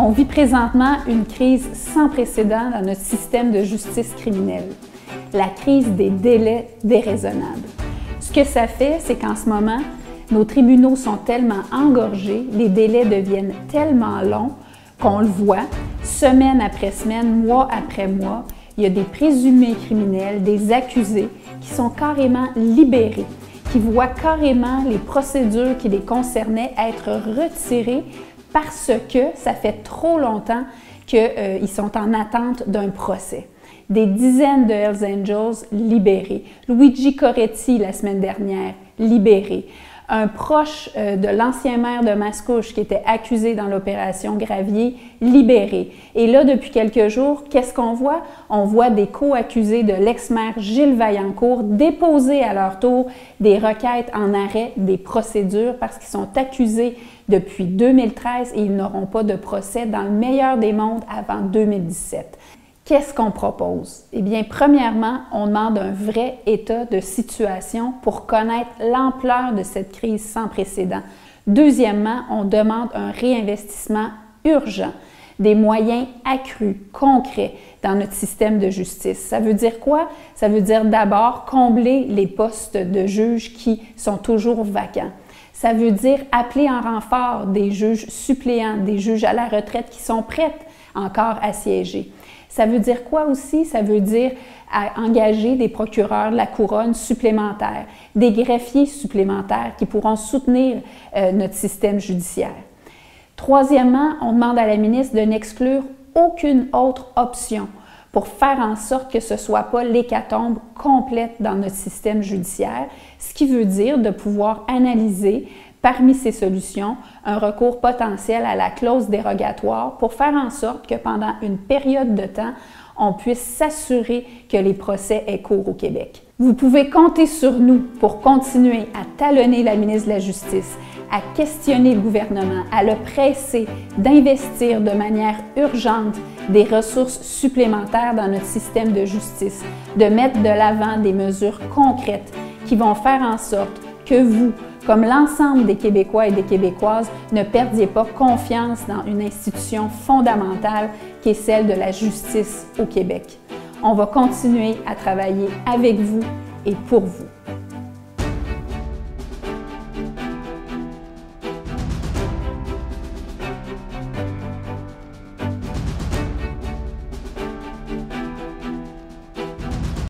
On vit présentement une crise sans précédent dans notre système de justice criminelle, la crise des délais déraisonnables. Ce que ça fait, c'est qu'en ce moment, nos tribunaux sont tellement engorgés, les délais deviennent tellement longs qu'on le voit, semaine après semaine, mois après mois, il y a des présumés criminels, des accusés qui sont carrément libérés, qui voient carrément les procédures qui les concernaient être retirées parce que ça fait trop longtemps qu'ils sont en attente d'un procès. Des dizaines de Hells Angels libérés. Luigi Coretti, la semaine dernière, libéré. Un proche de l'ancien maire de Mascouche qui était accusé dans l'opération Gravier, libéré. Et là, depuis quelques jours, qu'est-ce qu'on voit? On voit des co-accusés de l'ex-maire Gilles Vaillancourt déposer à leur tour des requêtes en arrêt des procédures parce qu'ils sont accusés depuis 2013 et ils n'auront pas de procès dans le meilleur des mondes avant 2017. Qu'est-ce qu'on propose? Eh bien, premièrement, on demande un vrai état de situation pour connaître l'ampleur de cette crise sans précédent. Deuxièmement, on demande un réinvestissement urgent, des moyens accrus, concrets dans notre système de justice. Ça veut dire quoi? Ça veut dire d'abord combler les postes de juges qui sont toujours vacants. Ça veut dire appeler en renfort des juges suppléants, des juges à la retraite qui sont prêts encore à siéger. Ça veut dire quoi aussi? Ça veut dire engager des procureurs de la couronne supplémentaires, des greffiers supplémentaires qui pourront soutenir notre système judiciaire. Troisièmement, on demande à la ministre de n'exclure aucune autre option pour faire en sorte que ce ne soit pas l'hécatombe complète dans notre système judiciaire, ce qui veut dire de pouvoir analyser parmi ces solutions, un recours potentiel à la clause dérogatoire pour faire en sorte que pendant une période de temps, on puisse s'assurer que les procès aient cours au Québec. Vous pouvez compter sur nous pour continuer à talonner la ministre de la Justice, à questionner le gouvernement, à le presser d'investir de manière urgente des ressources supplémentaires dans notre système de justice, de mettre de l'avant des mesures concrètes qui vont faire en sorte que vous, comme l'ensemble des Québécois et des Québécoises, ne perdiez pas confiance dans une institution fondamentale qui est celle de la justice au Québec. On va continuer à travailler avec vous et pour vous.